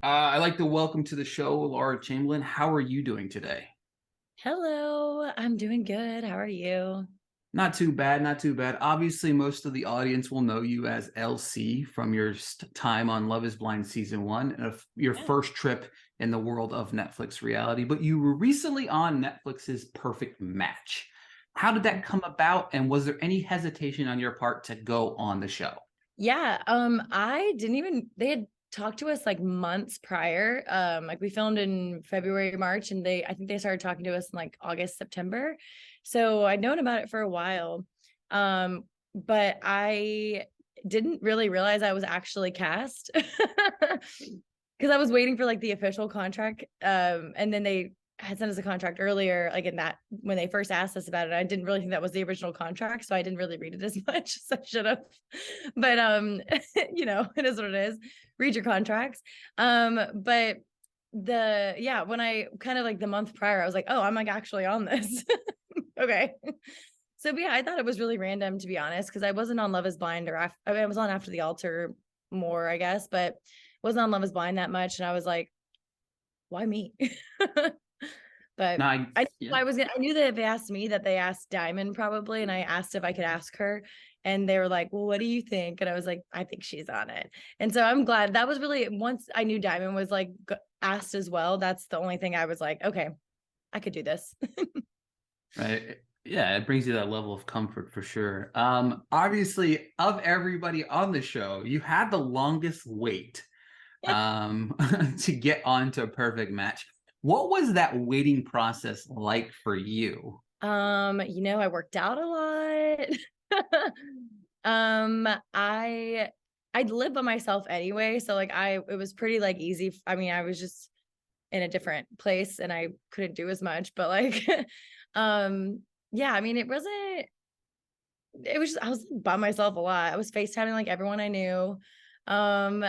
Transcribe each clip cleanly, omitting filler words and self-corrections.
I'd like to welcome to the show Laura Chamblin. How are you doing today? Hello, I'm doing good. How are you? Not too bad, not too bad. Obviously, most of the audience will know you as LC from your time on Love is Blind season one and your Yeah. first trip in the world of Netflix reality. But you were recently on Netflix's Perfect Match. How did that come about? And was there any hesitation on your part to go on the show? Yeah, I didn't even they had talked to us like months prior. Like we filmed in February, March, and I think they started talking to us in like August, September. So I'd known about it for a while. But I didn't really realize I was actually cast. Because I was waiting for like the official contract. And then they had sent us a contract earlier, like in that when they first asked us about it. I didn't really think that was the original contract, so I didn't really read it as much as I should have. But it is what it is. Read your contracts. But when I kind of like the month prior, I was like, oh, I'm like actually on this. Okay. So yeah, I thought it was really random to be honest, because I wasn't on Love is Blind I was on After the Altar more, I guess, but wasn't on Love is Blind that much. And I was like, why me? No, But I, yeah. I knew that if they asked me that they asked Diamond probably, and I asked if I could ask her, and they were like, well, what do you think? And I was like, I think she's on it. And so I'm glad that was really, once I knew Diamond was like asked as well, that's the only thing I was like, okay, I could do this. Right. Yeah, it brings you that level of comfort for sure. Obviously, of everybody on the show, you had the longest wait to get onto a perfect match. What was that waiting process like for you? I worked out a lot. um, I I live by myself anyway, so like it was pretty like easy. I mean, I was just in a different place and I couldn't do as much, but like yeah, I mean, it was just I was by myself a lot. I was FaceTiming like everyone I knew. Um,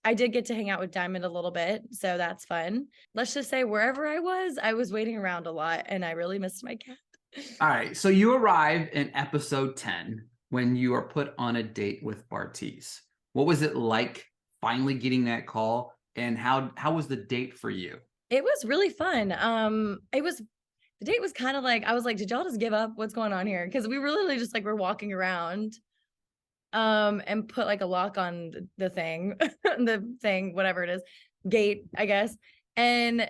I did get to hang out with Diamond a little bit, so that's fun. Let's just say wherever I was waiting around a lot and I really missed my cat. All right, so you arrive in episode 10 when you are put on a date with Bartiz. What was it like finally getting that call, and how was the date for you? It was really fun. The date was kind of like I was like, did y'all just give up? What's going on here? Because we were literally just like we're walking around and put like a lock on the thing, the thing, whatever it is, gate, I guess. And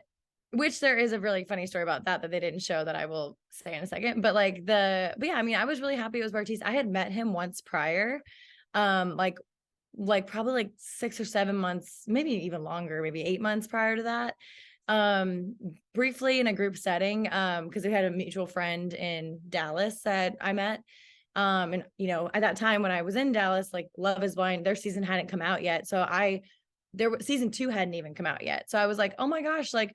which there is a really funny story about that they didn't show that I will say in a second. But yeah, I mean, I was really happy it was Bartiz. I had met him once prior, um, like probably like 6 or 7 months, maybe even longer, maybe 8 months prior to that. Briefly in a group setting, because we had a mutual friend in Dallas that I met. And at that time when I was in Dallas, like Love is Blind, their season hadn't come out yet. So season 2 hadn't even come out yet. So I was like, oh my gosh, like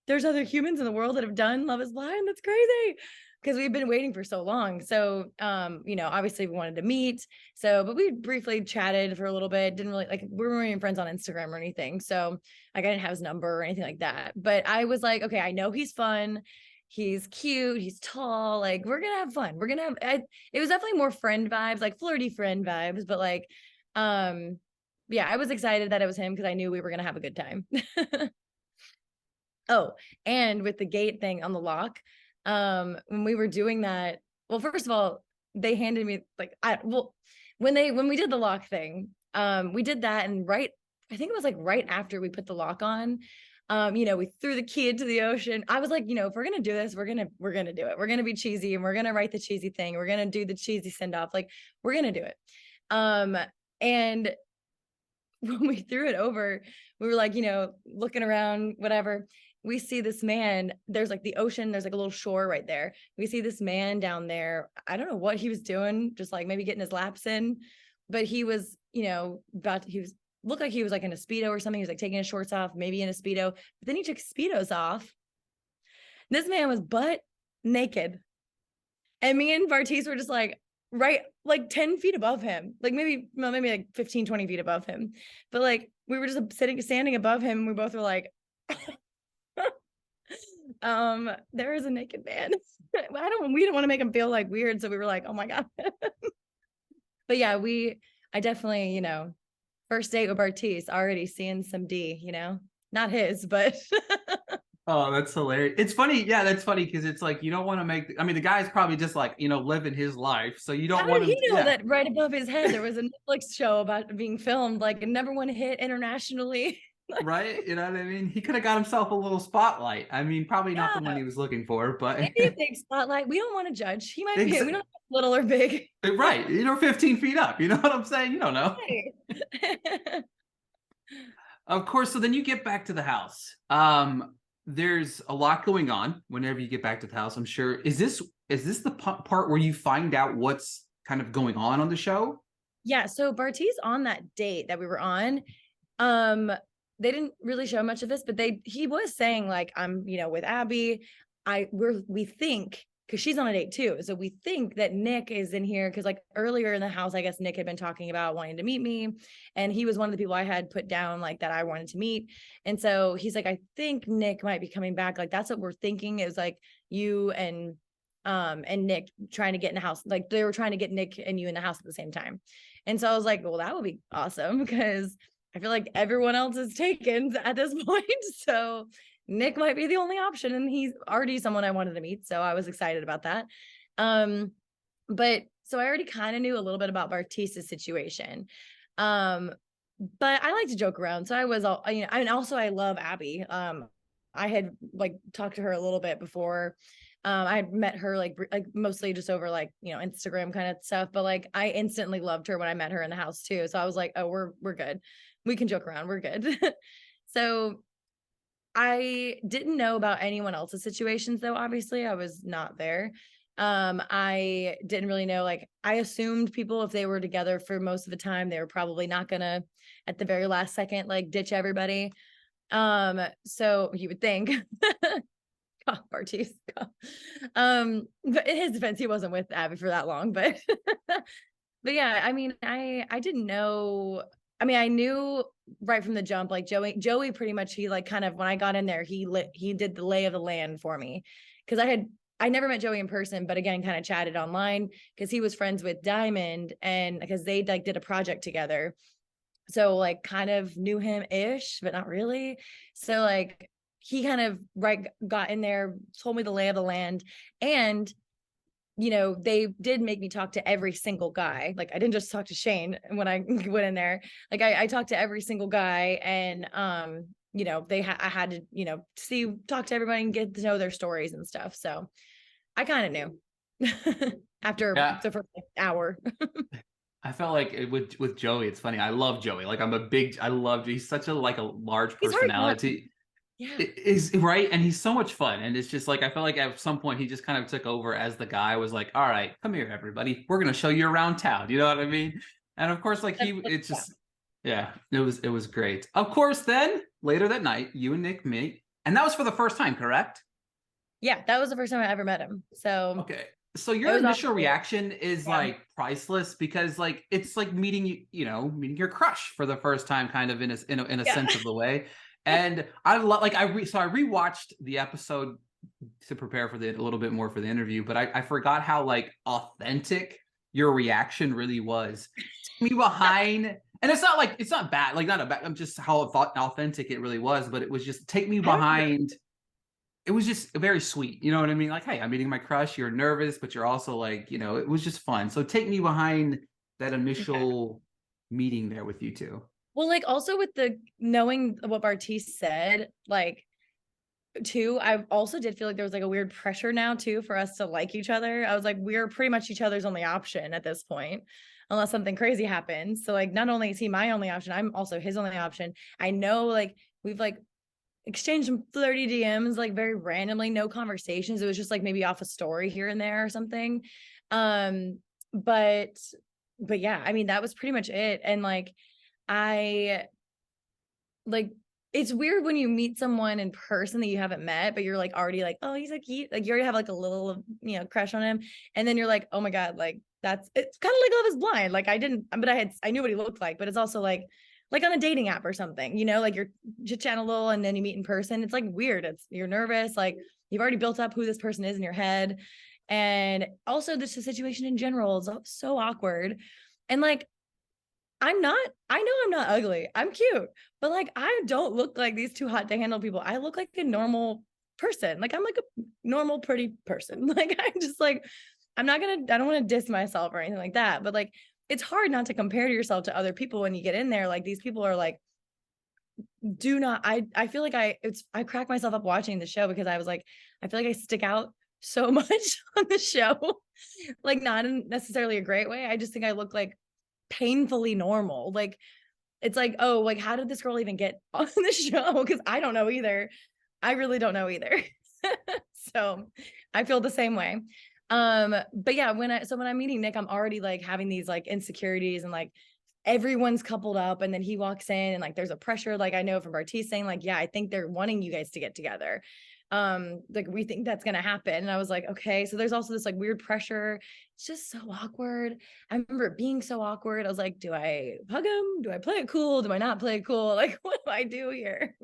there's other humans in the world that have done Love is Blind. That's crazy. Because we've been waiting for so long. So obviously we wanted to meet. So, but we briefly chatted for a little bit. Didn't really like we weren't even friends on Instagram or anything. So like I didn't have his number or anything like that. But I was like, okay, I know he's fun. He's cute. He's tall. Like we're gonna have fun. It was definitely more friend vibes, like flirty friend vibes. But like, yeah, I was excited that it was him because I knew we were gonna have a good time. Oh, and with the gate thing on the lock, when we were doing that, well, first of all, they handed me like when we did the lock thing, we did that and I think it was like right after we put the lock on, we threw the key into the ocean. I was like, if we're gonna do this, we're gonna do it. We're gonna be cheesy and we're gonna write the cheesy thing. We're gonna do the cheesy send off. Like we're gonna do it. And when we threw it over, we were like, looking around, whatever. We see this man. There's like the ocean, there's like a little shore right there. We see this man down there. I don't know what he was doing, just like maybe getting his laps in, but he was, looked like he was like in a Speedo or something. He was like taking his shorts off, maybe in a Speedo, but then he took Speedos off. This man was butt naked. And me and Bartiz were just like, right, like 10 feet above him, like maybe like 15, 20 feet above him. But like, we were just standing above him. And we both were like, there is a naked man. We didn't want to make him feel like weird. So we were like, oh my God. But yeah, I definitely, first date with Bartiz, already seeing some D, you know, not his, but Oh, that's hilarious. It's funny. Yeah, that's funny because it's like you don't want to make. I mean, the guy's probably just like, living his life. So you how don't want did him. he know Yeah. that right above his head there was a Netflix show about being filmed, like a number one hit internationally? Right. You know what I mean? He could have got himself a little spotlight. I mean, probably not the one Yeah, he was looking for, but maybe a big spotlight. We don't want to judge. He might be, we don't know if it's little or big. right. 15 feet up. You know what I'm saying? You don't know. Right. Of course. So then you get back to the house. There's a lot going on whenever you get back to the house. I'm sure. Is this the part where you find out what's kind of going on the show? Yeah, so Bartiz on that date that we were on, um, they didn't really show much of this, but he was saying like, I'm, with Abby. We think, because she's on a date too. So we think that Nick is in here because like earlier in the house, I guess Nick had been talking about wanting to meet me. And he was one of the people I had put down like that I wanted to meet. And so he's like, I think Nick might be coming back. Like that's what we're thinking, is like you and Nick trying to get in the house. Like they were trying to get Nick and you in the house at the same time. And so I was like, well, that would be awesome because I feel like everyone else is taken at this point. So Nick might be the only option, and he's already someone I wanted to meet. So I was excited about that. But so I already kind of knew a little bit about Bartiz's situation. But I like to joke around. So I was all, and also I love Abby. I had like talked to her a little bit before. I had met her like mostly just over like, Instagram kind of stuff, but like I instantly loved her when I met her in the house too. So I was like, oh, we're good. We can joke around. We're good. So I didn't know about anyone else's situations though. Obviously I was not there. I didn't really know, like I assumed people, if they were together for most of the time, they were probably not gonna at the very last second, like ditch everybody. So you would think. God, Bartiz. But in his defense, he wasn't with Abby for that long, but but yeah, I mean, I didn't know. I mean, I knew right from the jump, like Joey pretty much, he like kind of, when I got in there, he did the lay of the land for me. Cause I never met Joey in person, but again, kind of chatted online because he was friends with Diamond, and because they like did a project together. So like kind of knew him ish, but not really. So like he kind of got in there, told me the lay of the land. And they did make me talk to every single guy. Like I didn't just talk to Shayne when I went in there. Like I talked to every single guy, and I had to talk to everybody and get to know their stories and stuff. So I kind of knew after Yeah. the first hour. I felt like with Joey, it's funny. I love Joey. Like I love. He's such a like a large personality. Yeah. Is right, and he's so much fun, and it's just like I felt like at some point he just kind of took over as the guy. Was like, all right, come here, everybody, we're gonna show you around town. You know what I mean? And of course, like it's just, yeah, it was great. Of course, then later that night, you and Nick meet, and that was for the first time, correct? Yeah, that was the first time I ever met him. So okay, so your initial reaction is like priceless, because like it's like meeting meeting your crush for the first time, kind of in a sense of the way. And I love, like I rewatched the episode to prepare for a little bit more for the interview, but I forgot how like authentic your reaction really was. Me behind, and it's not bad, like not a bad. I'm just how authentic it really was, but it was just take me behind. It was just very sweet, you know what I mean? Like, hey, I'm meeting my crush. You're nervous, but you're also like, it was just fun. So take me behind that initial meeting there with you two. Well, like also with the knowing what Bartiz said, like too, I also did feel like there was like a weird pressure now too for us to like each other. I was like, we're pretty much each other's only option at this point, unless something crazy happens. So like, not only is he my only option, I'm also his only option. I know like we've like exchanged some flirty DMs, like very randomly, no conversations. It was just like maybe off a story here and there or something. But yeah, I mean, that was pretty much it. And like, I like, it's weird when you meet someone in person that you haven't met, but you're like already like, oh, he's like, you already have like a little, crush on him. And then you're like, oh my God, like it's kind of like Love is Blind. Like but I knew what he looked like, but it's also like on a dating app or something, like you're chit-chatting a little and then you meet in person. It's like weird. You're nervous. Like you've already built up who this person is in your head. And also this situation in general is so awkward. And like, I know I'm not ugly. I'm cute, but like, I don't look like these too hot to handle people. I look like a normal person. Like, I'm like a normal, pretty person. Like, I'm just like, I don't want to diss myself or anything like that. But like, it's hard not to compare yourself to other people when you get in there. Like, these people are like, do not, I feel like I crack myself up watching the show because I was like, I feel like I stick out so much on the show. Like, not in necessarily a great way. I just think I look like painfully normal. Like, it's like, oh, like, how did this girl even get on the show? Because I don't know either. I really don't know either. So I feel the same way. But yeah, when I'm meeting Nick, I'm already like having these like insecurities and like everyone's coupled up, and then he walks in and like there's a pressure, like I know from Bartiz saying like, yeah, I think they're wanting you guys to get together. Like, we think that's gonna happen. And I was like, okay. So there's also this like weird pressure. It's just so awkward. I remember it being so awkward. I was like, do I hug him? Do I play it cool? Do I not play it cool? Like, what do I do here?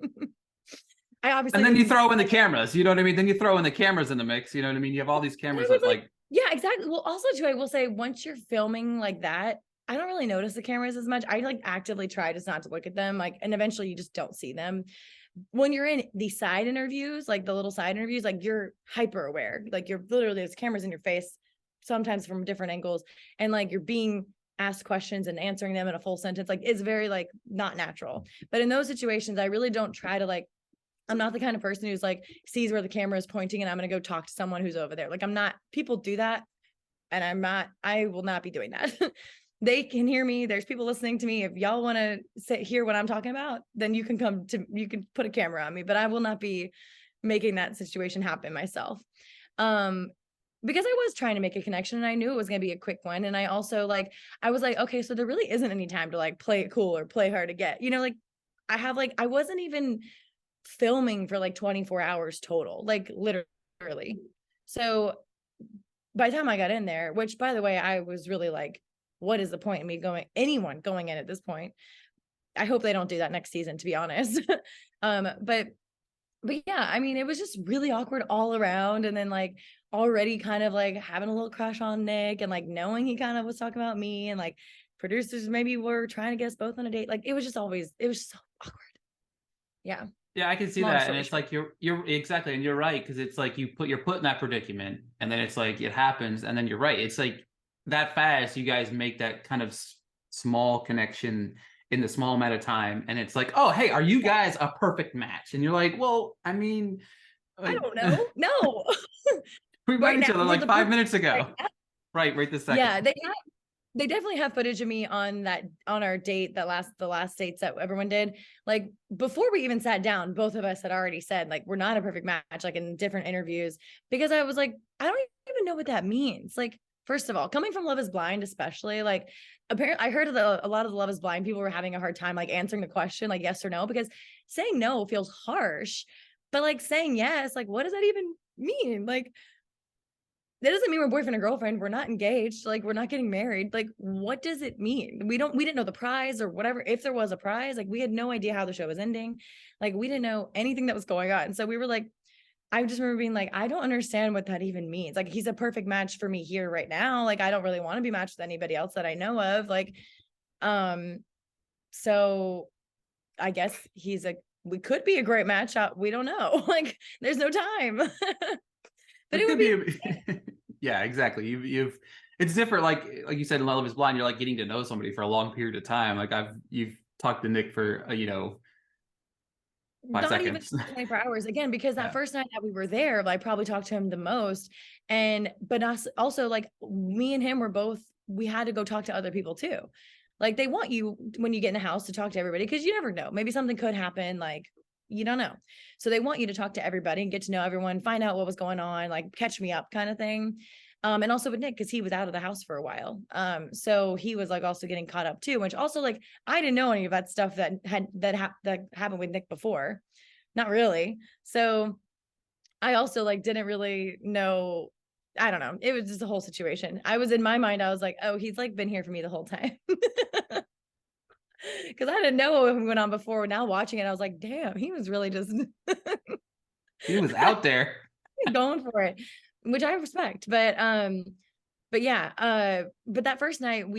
I obviously And then you didn't. throw in the cameras, you know what I mean? Then you throw in the cameras in the mix, you know what I mean? You have all these cameras that like, Yeah, exactly. Well, also too, I will say, once you're filming like that, I don't really notice the cameras as much. I like actively try just not to look at them, like, and eventually you just don't see them. When you're in the side interviews, like the little side interviews, like you're hyper aware, like you're literally, there's cameras in your face, sometimes from different angles, and like you're being asked questions and answering them in a full sentence. Like, it's very like not natural. But in those situations, I really don't try to like, I'm not the kind of person who's like sees where the camera is pointing and I'm going to go talk to someone who's over there. Like, I'm not, people do that. And I will not be doing that. They can hear me. There's people listening to me. If y'all want to hear what I'm talking about, then you can you can put a camera on me, but I will not be making that situation happen myself. Because I was trying to make a connection and I knew it was going to be a quick one. And I also like, I was like, okay, so there really isn't any time to like play it cool or play hard to get, like I wasn't even filming for like 24 hours total, like literally. So by the time I got in there, which by the way, I was really like, what is the point in me anyone going in at this point? I hope they don't do that next season, to be honest. But yeah, I mean, it was just really awkward all around. And then like already kind of like having a little crush on Nick and like knowing he kind of was talking about me, and like producers maybe were trying to get us both on a date. Like, it was just so awkward. Yeah. yeah, I can see Long that. And story it's short. like you're exactly, and you're right, because it's like you're put in that predicament, and then it's like it happens, and then you're right. It's like that fast you guys make that kind of small connection in the small amount of time, and it's like, oh hey, are you guys a perfect match? And you're like, well, I mean, I like, don't know. No. we met Right each now, other we're like the 5 minutes right ago. now. Right this second. Yeah, they definitely have footage of me on our date, the last dates that everyone did. Like, before we even sat down, both of us had already said like, we're not a perfect match, like in different interviews, because I was like, I don't even know what that means. Like, first of all, coming from Love is Blind, especially, like, apparently I heard a lot of the Love is Blind people were having a hard time like answering the question like yes or no, because saying no feels harsh, but like saying yes, like, what does that even mean? Like, that doesn't mean we're boyfriend and girlfriend. We're not engaged. Like, we're not getting married. Like, what does it mean? We didn't know the prize or whatever. If there was a prize, like, we had no idea how the show was ending. Like, we didn't know anything that was going on. So we were like, I just remember being like, I don't understand what that even means. Like, he's a perfect match for me here right now. Like, I don't really want to be matched with anybody else that I know of. Like, so I guess we could be a great match. We don't know. Like, there's no time. But It it would could be, be, yeah, exactly. You've it's different. Like you said, in Love is Blind, you're like getting to know somebody for a long period of time. Like you've talked to Nick for 5 not even seconds. 24 hours again, because that Yeah. first night that we were there, I probably talked to him the most. But us also, like, me and him were both, we had to go talk to other people too. Like, they want you when you get in a house to talk to everybody, because you never know, maybe something could happen. Like, you don't know. So they want you to talk to everybody and get to know everyone, find out what was going on, like catch me up kind of thing. And also with Nick, because he was out of the house for a while. So he was like also getting caught up too, which also, like, I didn't know any of that stuff that happened with Nick before. Not really. So I also like didn't really know. I don't know. It was just a whole situation. I was in my mind, I was like, oh, he's like been here for me the whole time. Because I didn't know what went on before. Now watching it, I was like, damn, he was really just He was out there. going for it, which I respect. But yeah, but that first night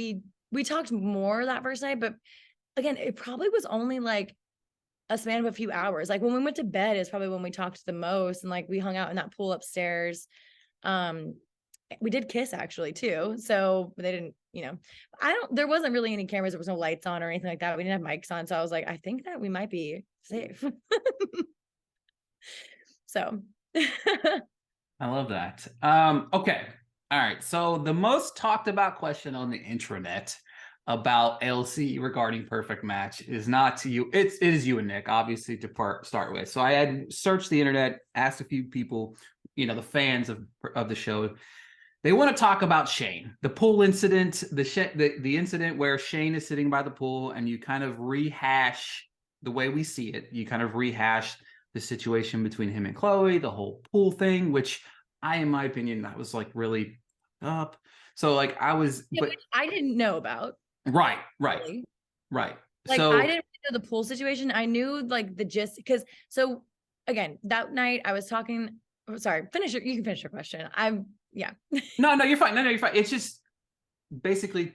we talked more that first night, but again, it probably was only like a span of a few hours. Like when we went to bed is probably when we talked the most, and like we hung out in that pool upstairs. Um, we did kiss actually too. So they didn't, there wasn't really any cameras. There was no lights on or anything like that. We didn't have mics on. So I was like, I think that we might be safe. So I love that. Okay. All right. So the most talked about question on the intranet about LC regarding Perfect Match is not to you. It is you and Nick, obviously, to start with. So I had searched the internet, asked a few people, the fans of the show. They want to talk about Shayne, the pool incident, the incident where Shayne is sitting by the pool, and you kind of rehash the way we see it. You kind of rehash the situation between him and Chloe, the whole pool thing, which in my opinion, that was like really up. So like but I didn't know about. Right. Really. Like so I didn't know the pool situation. I knew like the gist, because so again, that night I was talking. Sorry, you can finish your question. Yeah. No, you're fine. No, you're fine. It's just basically,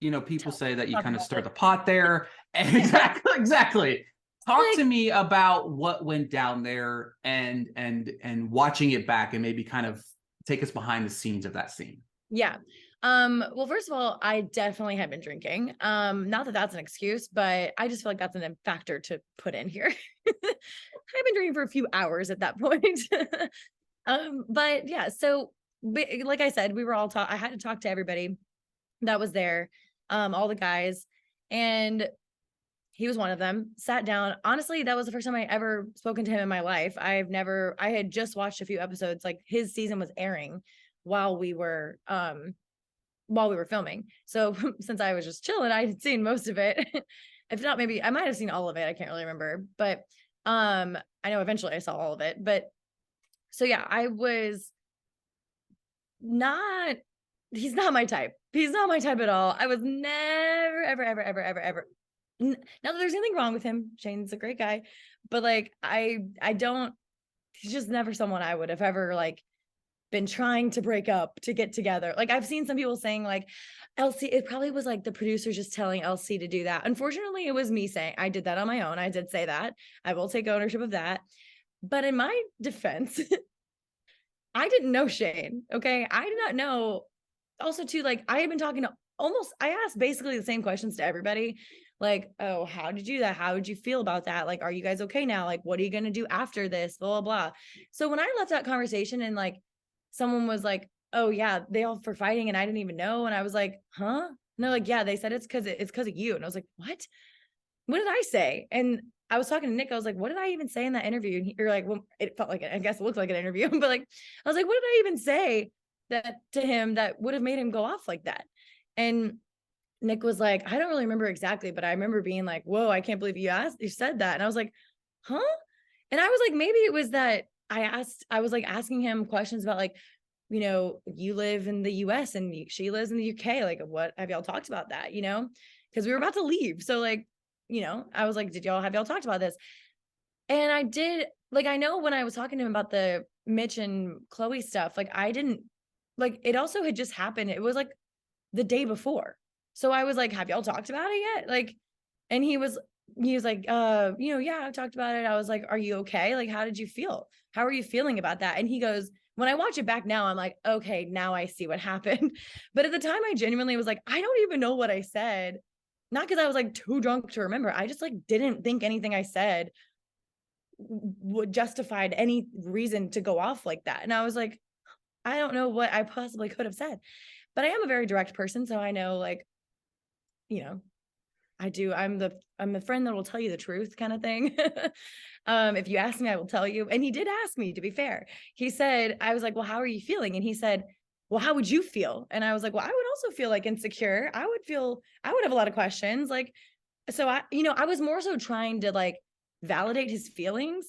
people say that you kind of stir the pot there. Exactly. Talk to me about what went down there and watching it back, and maybe kind of take us behind the scenes of that scene. Yeah. Well, first of all, I definitely had been drinking. Not that that's an excuse, but I just feel like that's a factor to put in here. I've been drinking for a few hours at that point. But yeah, so like I said, we were all I had to talk to everybody that was there, all the guys, and he was one of them. Sat down. Honestly, that was the first time I ever spoken to him in my life. I had just watched a few episodes. Like his season was airing while we were filming. So since I was just chilling, I had seen most of it. If not, maybe I might have seen all of it. I can't really remember, but I know eventually I saw all of it. But so yeah, I was not, he's not my type. He's not my type at all. I was never, ever, ever, ever, ever, ever. Not that there's anything wrong with him. Shayne's a great guy, but like, I don't, he's just never someone I would have ever like been trying to break up to get together. Like I've seen some people saying like LC, it probably was like the producers just telling LC to do that. Unfortunately, it was me saying I did that on my own. I did say that. I will take ownership of that. But in my defense, I didn't know Shayne. Okay. I did not know. Also, too, like I had been talking to I asked basically the same questions to everybody. Like, oh, how did you do that? How did you feel about that? Like, are you guys okay now? Like, what are you going to do after this? Blah, blah, blah. So when I left that conversation and like someone was like, oh yeah, they all for fighting and I didn't even know. And I was like, huh? And they're like, yeah, they said it's because of you. And I was like, what did I say? And I was talking to Nick. I was like, what did I even say in that interview? And you're like, well, it felt like, I guess it looked like an interview, but like, I was like, what did I even say that to him that would have made him go off like that? And Nick was like, I don't really remember exactly, but I remember being like, whoa, I can't believe you said that. And I was like, huh? And I was like, maybe it was that I was like asking him questions about like, you live in the US and she lives in the UK. Like, what have y'all talked about that, because we were about to leave. So like, I was like, have y'all talked about this? And I did, like, I know when I was talking to him about the Mitch and Chloe stuff, like I didn't, like, it also had just happened. It was like the day before. So I was like, have y'all talked about it yet? Like, and he was like, yeah, I've talked about it. I was like, are you okay? Like, how did you feel? How are you feeling about that? And he goes, when I watch it back now, I'm like, okay, now I see what happened. But at the time I genuinely was like, I don't even know what I said. Not because I was like too drunk to remember. I just like didn't think anything I said would justified any reason to go off like that. And I was like, I don't know what I possibly could have said, but I am a very direct person. So I know, like, I do. I'm the friend that will tell you the truth kind of thing. If you ask me, I will tell you. And he did ask me, to be fair. He said, I was like, well, how are you feeling? And he said, well, how would you feel? And I was like, well, I would also feel like insecure. I would have a lot of questions. Like, so I was more so trying to like validate his feelings,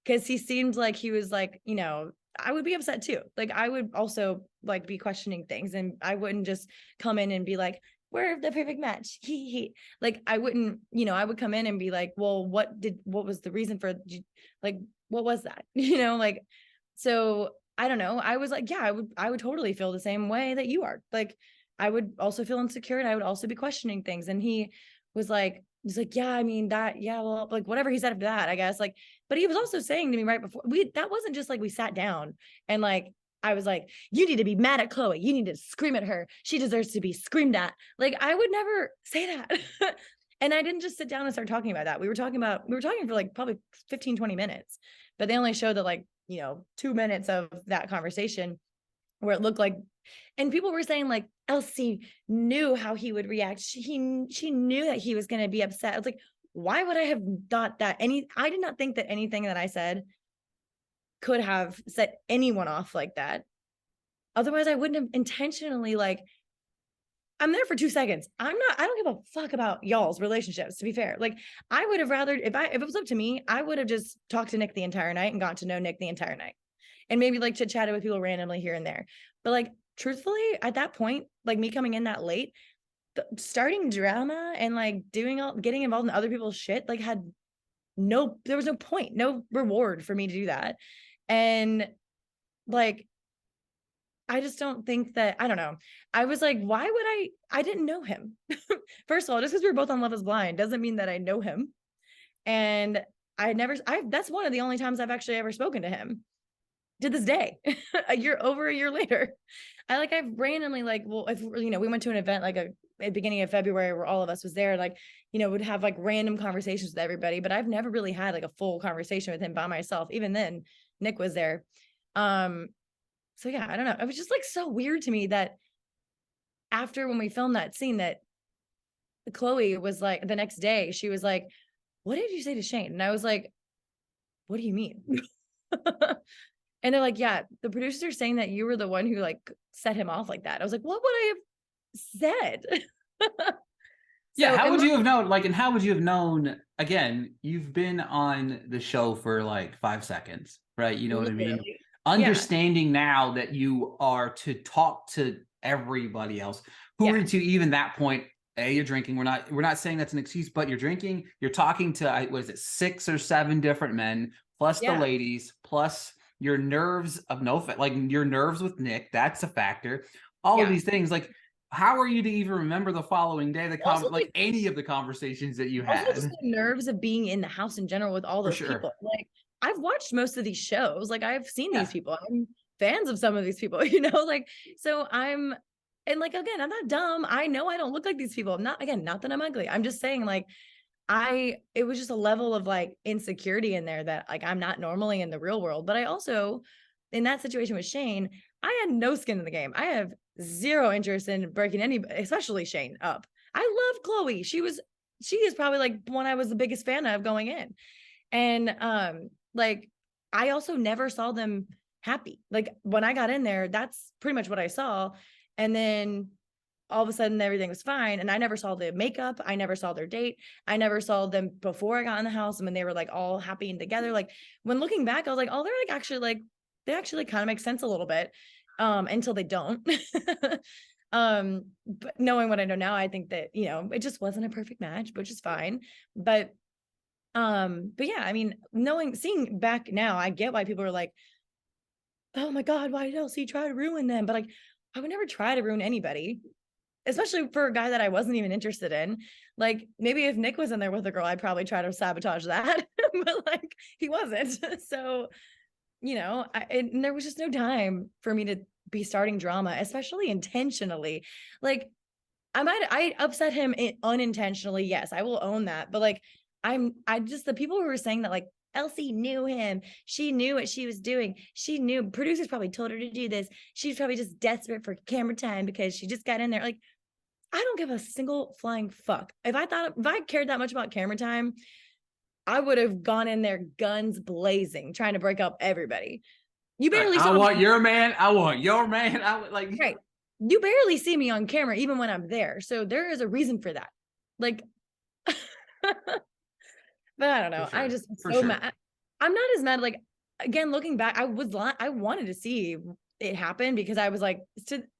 because he seemed like he was like, I would be upset too. Like I would also like be questioning things, and I wouldn't just come in and be like, we're the perfect match. Like I wouldn't, I would come in and be like, well, what was the reason for, like, what was that? Like, so I don't know. I was like, yeah, I would totally feel the same way that you are. Like, I would also feel insecure and I would also be questioning things. And he's like, yeah, I mean that, yeah, well, like whatever he said after that, I guess. Like, but he was also saying to me right before that wasn't just like we sat down and like I was like, you need to be mad at Chloe. You need to scream at her. She deserves to be screamed at. Like, I would never say that. And I didn't just sit down and start talking about that. We were talking for like probably 15, 20 minutes, but they only showed that like, 2 minutes of that conversation where it looked like, and people were saying like Elsie knew how he would react. She knew that he was going to be upset. I was like, why would I have thought that I did not think that anything that I said could have set anyone off like that. Otherwise I wouldn't have intentionally like, I'm there for 2 seconds. I don't give a fuck about y'all's relationships, to be fair. Like I would have rather, if it was up to me, I would have just talked to Nick the entire night and got to know Nick the entire night. And maybe like chit chatted with people randomly here and there. But like, truthfully, at that point, like me coming in that late, starting drama and like getting involved in other people's shit, like there was no point, no reward for me to do that. And like, I just don't think that, I don't know. I was like, why would I didn't know him. First of all, just because we were both on Love is Blind doesn't mean that I know him. And that's one of the only times I've actually ever spoken to him to this day, over a year later. I've randomly if we went to an event like at the beginning of February where all of us was there, would have like random conversations with everybody, but I've never really had like a full conversation with him by myself. Even then, Nick was there. So yeah, I don't know. It was just like so weird to me that after when we filmed that scene that Chloe was like, the next day, she was like, what did you say to Shayne? And I was like, what do you mean? And they're like, yeah, the producers are saying that you were the one who like set him off like that. I was like, what would I have said? Yeah, how would you have known? Like, and how would you have known? Again, you've been on the show for like 5 seconds, right? You know what I mean? Understanding now that you are to talk to everybody else who are to even that point. You're drinking. We're not saying that's an excuse, but you're drinking. You're talking to what is it, 6 or 7 different men, plus the ladies, plus your nerves of your nerves with Nick. That's a factor. All of these things, like. How are you to even remember the following day any of the conversations that you had? Also just the nerves of being in the house in general with all those people. Like I've watched most of these shows. Like I've seen these people. I'm fans of some of these people, so and like, again, I'm not dumb. I know I don't look like these people. I'm not that I'm ugly. I'm just saying like, it was just a level of like insecurity in there that like, I'm not normally in the real world, but I also, in that situation with Shayne, I had no skin in the game. I have zero interest in breaking especially Shayne up. I love Chloe. She is probably like one I was the biggest fan of going in. And like I also never saw them happy. Like when I got in there, that's pretty much what I saw. And then all of a sudden everything was fine. And I never saw the makeup. I never saw their date. I never saw them before I got in the house. And when they were like all happy and together, like when looking back, I was like, oh, they actually kind of make sense a little bit. Until they don't. But knowing what I know now, I think that, it just wasn't a perfect match, which is fine. But yeah, I mean, seeing back now, I get why people are like, oh my God, why did Elsie try to ruin them? But like, I would never try to ruin anybody, especially for a guy that I wasn't even interested in. Like maybe if Nick was in there with a girl, I'd probably try to sabotage that, but like he wasn't. So, and there was just no time for me to be starting drama, especially intentionally. Like I upset him unintentionally. Yes, I will own that. But like, the people who were saying that like Elsie knew him. She knew what she was doing. She knew producers probably told her to do this. She's probably just desperate for camera time because she just got in there. Like, I don't give a single flying fuck. If I cared that much about camera time, I would have gone in there guns blazing, trying to break up everybody. You barely I want your man. I want your man. I would like right. You barely see me on camera, even when I'm there. So there is a reason for that. Like, but I don't know. I just so mad. I'm not as mad. Like again, looking back, I wanted to see it happen because I was like,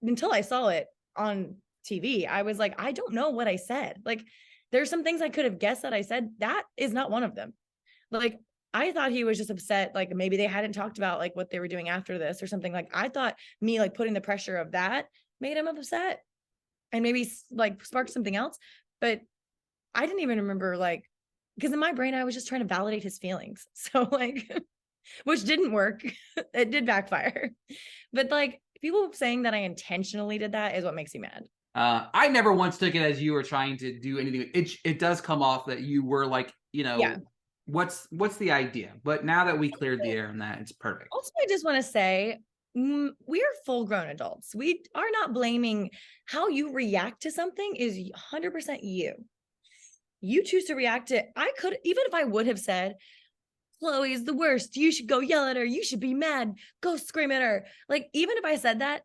until I saw it on TV, I was like, I don't know what I said. Like, there's some things I could have guessed that I said. That is not one of them. Like, I thought he was just upset. Like maybe they hadn't talked about like what they were doing after this or something. Like I thought me like putting the pressure of that made him upset. and maybe like spark something else. But I didn't even remember, like, because in my brain, I was just trying to validate his feelings. So like, which didn't work. It did backfire. But like, people saying that I intentionally did that is what makes me mad. I never once took it as you were trying to do anything. It does come off that you were like, Yeah. what's the idea? But now that we cleared the air on that, it's perfect. Also, I just want to say, we are full grown adults. We are not blaming how you react to something is 100% you. You choose to react to it. I could, even if I would have said, Chloe is the worst, you should go yell at her, you should be mad, go scream at her. Like, even if I said that,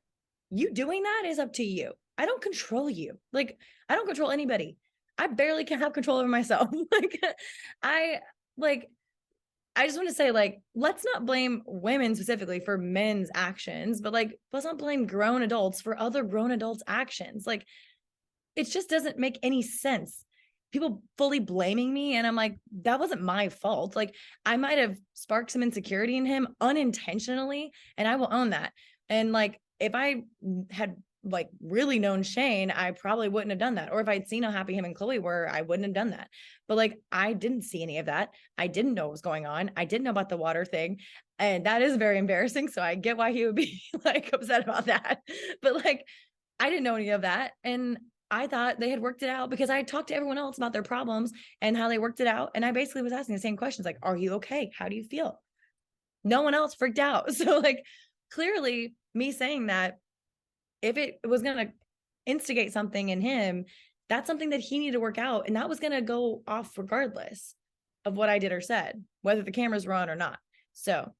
you doing that is up to you. I don't control you. Like, I don't control anybody. I barely can have control over myself. I like I just want to say, like, let's not blame women specifically for men's actions, but like, let's not blame grown adults for other grown adults' actions. Like, it just doesn't make any sense. People fully blaming me, and I'm like, that wasn't my fault. Like, I might have sparked some insecurity in him unintentionally, and I will own that. And like, if I had like really known Shayne, I probably wouldn't have done that. Or if I'd seen how happy him and Chloe were, I wouldn't have done that. But like, I didn't see any of that. I didn't know what was going on. I didn't know about the water thing. And that is very embarrassing. So I get why he would be like upset about that. But like, I didn't know any of that. And I thought they had worked it out because I talked to everyone else about their problems and how they worked it out. And I basically was asking the same questions, like, are you okay? How do you feel? No one else freaked out. So like, clearly me saying that, if it was going to instigate something in him, that's something that he needed to work out. And that was going to go off regardless of what I did or said, whether the cameras were on or not. So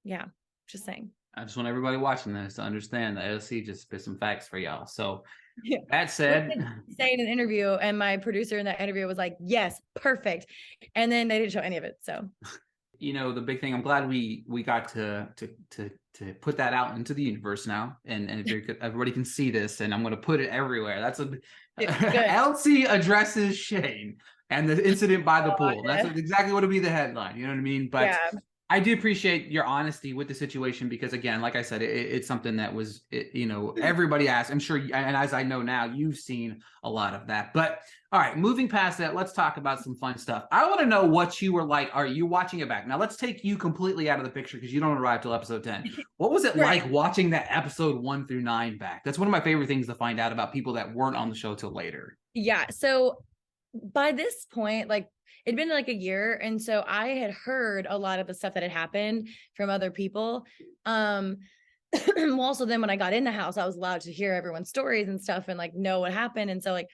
yeah, just saying. I just want everybody watching this to understand that LC just spit some facts for y'all. So Yeah. that said, say in an interview, and my producer in that interview was like, yes, perfect. And then they didn't show any of it. So the big thing, I'm glad we got to put that out into the universe now, and if everybody can see this, and I'm going to put it everywhere. That's a LC addresses Shayne and the incident by the pool. That's exactly what would be the headline. You know what I mean? But yeah. I do appreciate your honesty with the situation, because again, like I said, it's something that was, everybody asked. I'm sure, and as I know now, you've seen a lot of that. But all right, moving past that, let's talk about some fun stuff. I want to know what you were like. Are you watching it back? Now, let's take you completely out of the picture because you don't arrive till episode 10. What was it like watching that episode 1 through 9 back? That's one of my favorite things to find out about people that weren't on the show till later. Yeah. So by this point, like, it'd been like a year. And so I had heard a lot of the stuff that had happened from other people. Well, also then when I got in the house, I was allowed to hear everyone's stories and stuff and like know what happened. And so like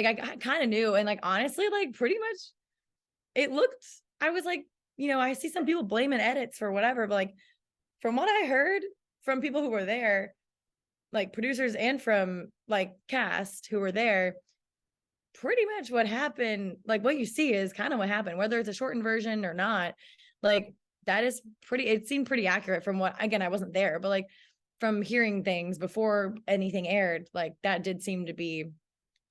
I kind of knew. And like, honestly, like pretty much it looked, I was like, I see some people blaming edits for whatever, but like from what I heard from people who were there, like producers and from like cast who were there, pretty much what happened, like what you see is kind of what happened, whether it's a shortened version or not. Like that is it seemed pretty accurate from what, again, I wasn't there, but like from hearing things before anything aired, like that did seem to be,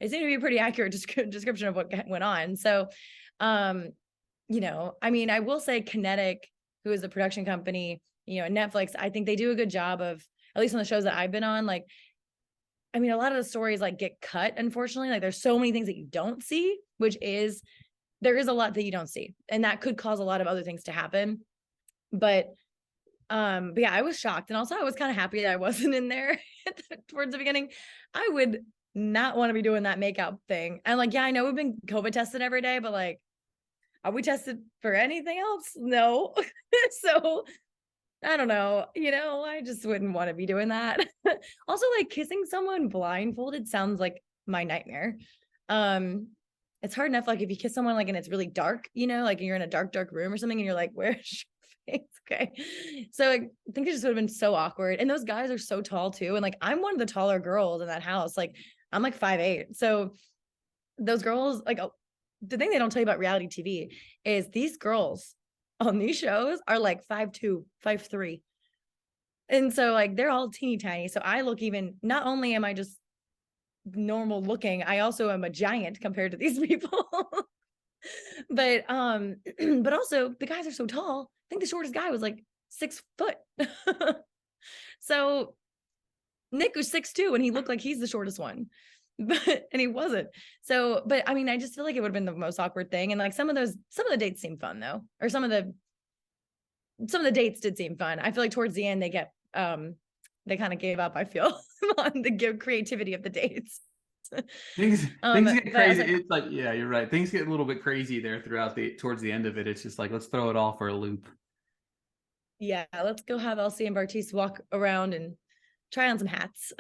it seemed to be a pretty accurate description of what went on. So, I mean, I will say Kinetic, who is the production company, Netflix, I think they do a good job of, at least on the shows that I've been on, like, I mean, a lot of the stories like get cut, unfortunately. Like there's so many things that you don't see, there is a lot that you don't see. And that could cause a lot of other things to happen. But yeah, I was shocked. And also I was kind of happy that I wasn't in there towards the beginning. I would not want to be doing that makeout thing. And like, yeah, I know we've been COVID tested every day, but like, are we tested for anything else? No. So I don't know, I just wouldn't want to be doing that. Also, like kissing someone blindfolded sounds like my nightmare. It's hard enough, like if you kiss someone like and it's really dark, like you're in a dark room or something and you're like, where's your face? Okay. So I think it just would have been so awkward. And those guys are so tall too. And like I'm one of the taller girls in that house. Like I'm like 5'8". So those girls, like the thing they don't tell you about reality TV is these girls on these shows are like 5'2", 5'3". And so like they're all teeny tiny. So I look, even not only am I just normal looking, I also am a giant compared to these people. But but also the guys are so tall. I think the shortest guy was like 6 foot. So Nick was 6'2" and he looked like he's the shortest one. But and he wasn't. So, but I mean, I just feel like it would have been the most awkward thing. And like some of the dates seem fun though. Or some of the dates did seem fun. I feel like towards the end they kind of gave up, I feel, on the creativity of the dates. Things get crazy. Like, It's like, yeah, you're right. Things get a little bit crazy there towards the end of it. It's just like, let's throw it all for a loop. yeah, let's go have Elsie and Bartice walk around and try on some hats.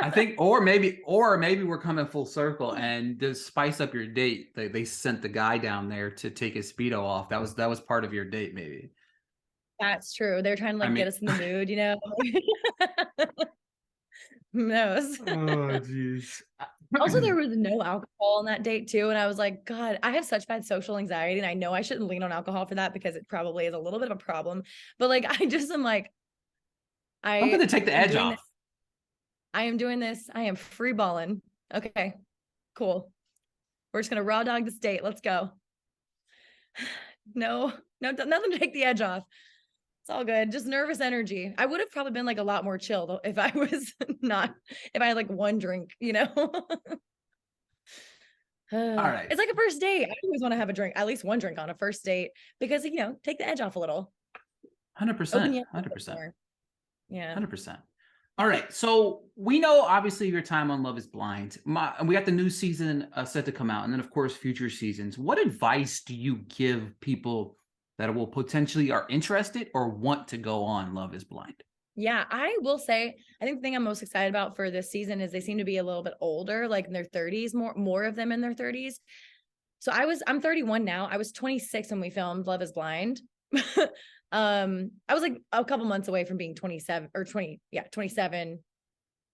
I think, or maybe we're coming full circle, and to spice up your date, they sent the guy down there to take his Speedo off. That was part of your date, maybe. That's true. They're trying to like get us in the mood, you know. Who knows? Oh, jeez. Also, there was no alcohol on that date too, and I was like, God, I have such bad social anxiety, and I know I shouldn't lean on alcohol for that because it probably is a little bit of a problem. But like, I just am like, I'm gonna take the edge off. I am doing this. I am free balling. Okay, cool. We're just gonna raw dog this date. Let's go. No, nothing to take the edge off. It's all good. Just nervous energy. I would have probably been like a lot more chill though if I was not, if I had like one drink, you know? All right. It's like a first date. I always want to have a drink, at least one drink on a first date because, you know, take the edge off a little. 100%. 100%. Yeah. 100%. All right. So we know obviously your time on Love is Blind. We got the new season set to come out, and then of course future seasons. What advice do you give people that will potentially are interested or want to go on Love is Blind? Yeah, I will say, I think the thing I'm most excited about for this season is they seem to be a little bit older, like in their 30s, more of them in their 30s. So I'm 31 now. I was 26 when we filmed Love is Blind. I was like a couple months away from being 27 or 27.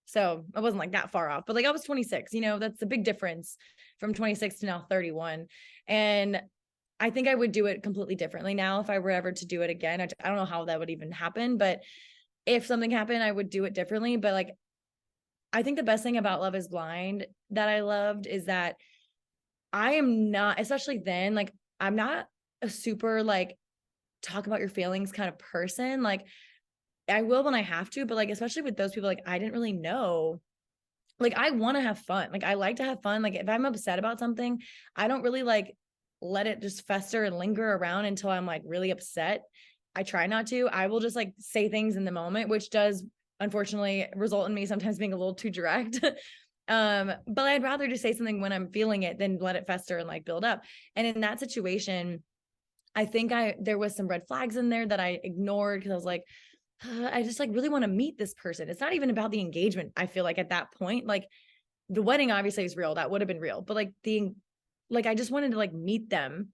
So I wasn't like that far off, but like I was 26, you know, that's a big difference from 26 to now 31. And I think I would do it completely differently now if I were ever to do it again. I don't know how that would even happen, but if something happened, I would do it differently. But like, I think the best thing about Love is Blind that I loved is that I am not, especially then, like, I'm not a super like talk about your feelings kind of person. Like, I will when I have to, but like, especially with those people, like, I didn't really know. Like, I want to have fun. Like, I like to have fun. Like, if I'm upset about something, I don't really like let it just fester and linger around until I'm like really upset. I try not to. I will just like say things in the moment, which does unfortunately result in me sometimes being a little too direct. But I'd rather just say something when I'm feeling it than let it fester and like build up. And in that situation, I think there was some red flags in there that I ignored because I was like, I just like really want to meet this person. It's not even about the engagement. I feel like at that point, like the wedding obviously is real. That would have been real, but like I just wanted to like meet them.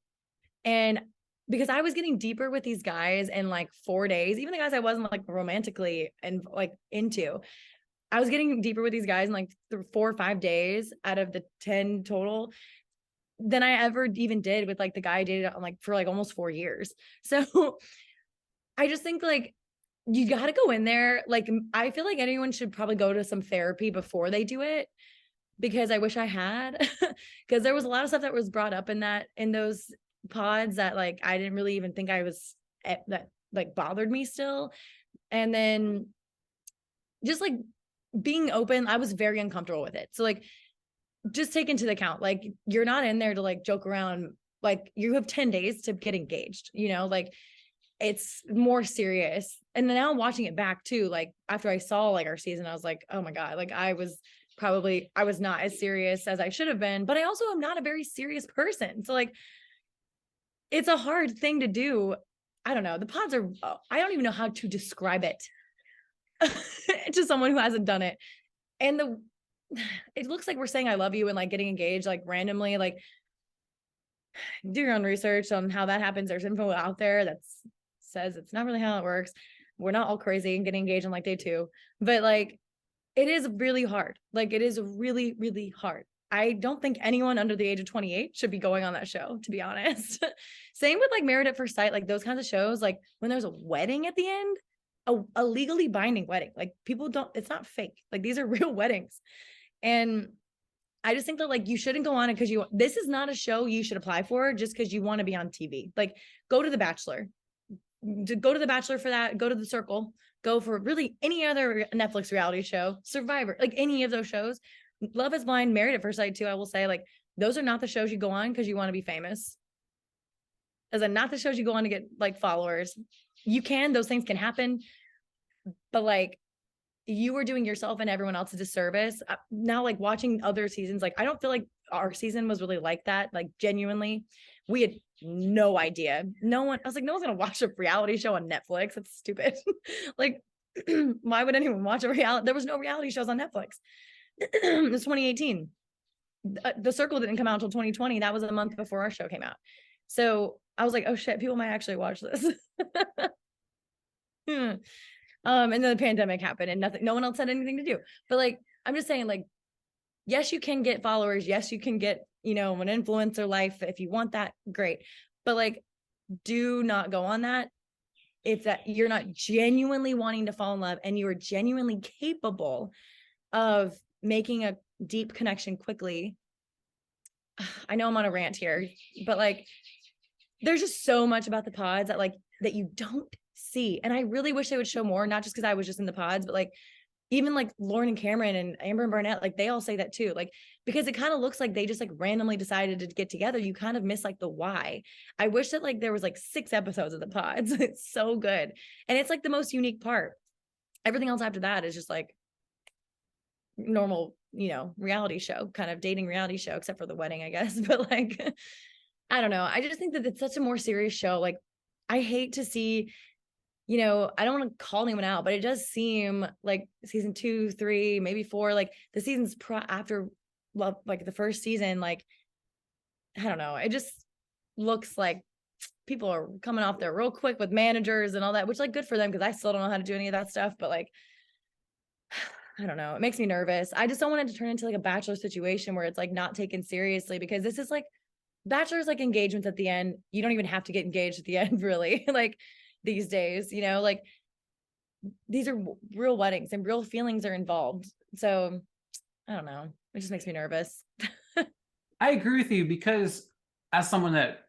And because I was getting deeper with these guys in like 4 days, even the guys I wasn't like romantically and like into, I was getting deeper with these guys in like 4 or 5 days out of the 10 total than I ever even did with like the guy I dated on like for like almost 4 years. So I just think like you got to go in there. Like, I feel like anyone should probably go to some therapy before they do it, because I wish I had, because there was a lot of stuff that was brought up in those pods that like I didn't really even think that like bothered me still. And then just like being open, I was very uncomfortable with it. So like just take into account, like you're not in there to like joke around. Like, you have 10 days to get engaged, you know, like it's more serious. And then now watching it back too, like after I saw like our season, I was like, oh my God, like I was not as serious as I should have been, but I also am not a very serious person. So like, it's a hard thing to do. I don't know. The pods are, I don't even know how to describe it to someone who hasn't done it. And it looks like we're saying I love you and like getting engaged like randomly. Like, do your own research on how that happens. There's info out there that says it's not really how it works. We're not all crazy and getting engaged on like day 2, but like it is really hard. Like, it is really, really hard. I don't think anyone under the age of 28 should be going on that show, to be honest. Same with like Married at First Sight, like those kinds of shows, like when there's a wedding at the end, a legally binding wedding, like people don't, it's not fake. Like, these are real weddings. And I just think that like you shouldn't go on it because this is not a show you should apply for just because you want to be on TV. Like, go to The Bachelor. Go to The Bachelor for that. Go to The Circle go for really any other Netflix reality show, Survivor, like any of those shows. Love is Blind, Married at First Sight too, I will say, like, those are not the shows you go on because you want to be famous. Those are not the shows you go on to get like followers. Those things can happen, but like, you were doing yourself and everyone else a disservice. Now, like watching other seasons, like I don't feel like our season was really like that. Like genuinely, we had no idea. I was like, no one's gonna watch a reality show on Netflix. That's stupid. Like, why would anyone watch a reality? There was no reality shows on Netflix. It was 2018. The Circle didn't come out until 2020. That was a month before our show came out. So I was like, oh shit, people might actually watch this. And then the pandemic happened and no one else had anything to do. But like, I'm just saying, like, yes, you can get followers. Yes, you can get, an influencer life. If you want that, great. But like, do not go on that if that you're not genuinely wanting to fall in love and you are genuinely capable of making a deep connection quickly. I know I'm on a rant here, but like, there's just so much about the pods that you don't see. And I really wish they would show more, not just because I was just in the pods, but like, even like Lauren and Cameron and Amber and Barnett, like they all say that too. Like, because it kind of looks like they just like randomly decided to get together. You kind of miss like the why. I wish that like there was like 6 episodes of the pods. It's so good. And it's like the most unique part. Everything else after that is just like normal, reality show, kind of dating reality show, except for the wedding, I guess. But like, I don't know. I just think that it's such a more serious show. Like, I hate to see, I don't want to call anyone out, but it does seem like season 2, 3, maybe 4, like the seasons after, well, like the first season, like, I don't know. It just looks like people are coming off there real quick with managers and all that, which like good for them because I still don't know how to do any of that stuff. But like, I don't know. It makes me nervous. I just don't want it to turn into like a Bachelor situation where it's like not taken seriously, because this is like Bachelor's like engagements at the end. You don't even have to get engaged at the end, really. Like these days, like these are real weddings and real feelings are involved. So I don't know. It just makes me nervous. I agree with you because as someone that,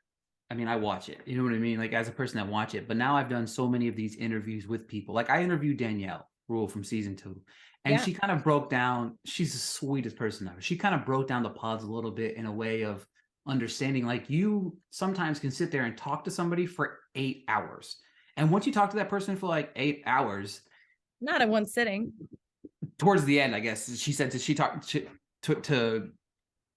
I watch it, you know what I mean? Like as a person that watch it, but now I've done so many of these interviews with people. Like I interviewed Danielle Rule from season 2, and she kind of broke down, she's the sweetest person ever. She kind of broke down the pods a little bit in a way of understanding, like you sometimes can sit there and talk to somebody for 8 hours. And once you talk to that person for like 8 hours, not in one sitting, towards the end, I guess she said she talked to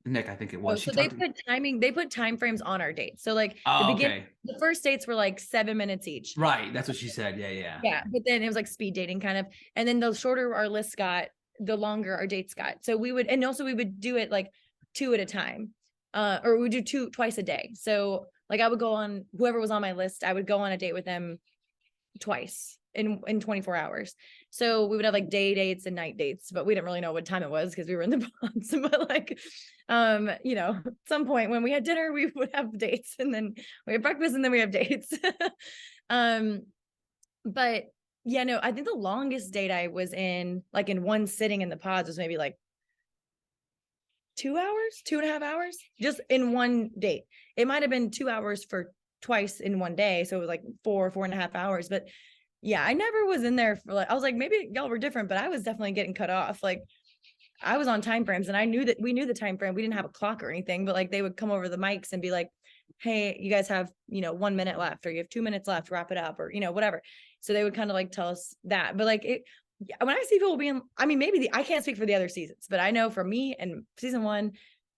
Nick, I think it was. So they put time frames on our dates. So like the first dates were like 7 minutes each. Right. That's what she said. Yeah. Yeah. But then it was like speed dating kind of. And then the shorter our list got, the longer our dates got. So we would do it like 2 at a time. Or we do 2 twice a day. So like I would go on, whoever was on my list, I would go on a date with them twice in 24 hours. So we would have like day dates and night dates, but we didn't really know what time it was because we were in the bonds. But like, at some point when we had dinner, we would have dates, and then we had breakfast, and then we have dates. But yeah, no, I think the longest date I was in, like in one sitting in the pods, was maybe like 2 hours, 2.5 hours, just in one date. It might have been 2 hours for twice in one day. So it was like 4.5 hours. But yeah, I never was in there for like, I was like, maybe y'all were different, but I was definitely getting cut off. Like I was on time frames, and I knew that we knew the time frame. We didn't have a clock or anything, but like they would come over the mics and be like, hey, you guys have, 1 minute left, or you have 2 minutes left, wrap it up, or, whatever. So they would kind of like tell us that. But like when I see people being, maybe I can't speak for the other seasons, but I know for me and season 1,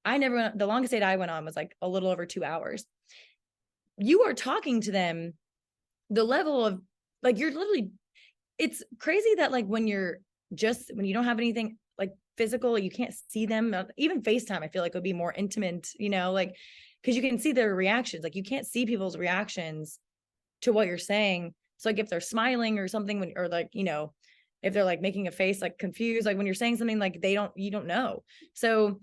the longest date I went on was like a little over 2 hours. You are talking to them, the level of like, you're literally, it's crazy that like when you don't have anything like physical, you can't see them. Even FaceTime, I feel like would be more intimate, like, because you can see their reactions. Like you can't see people's reactions to what you're saying. So like if they're smiling or something, or like, if they're like making a face, like confused, like when you're saying something, like you don't know. So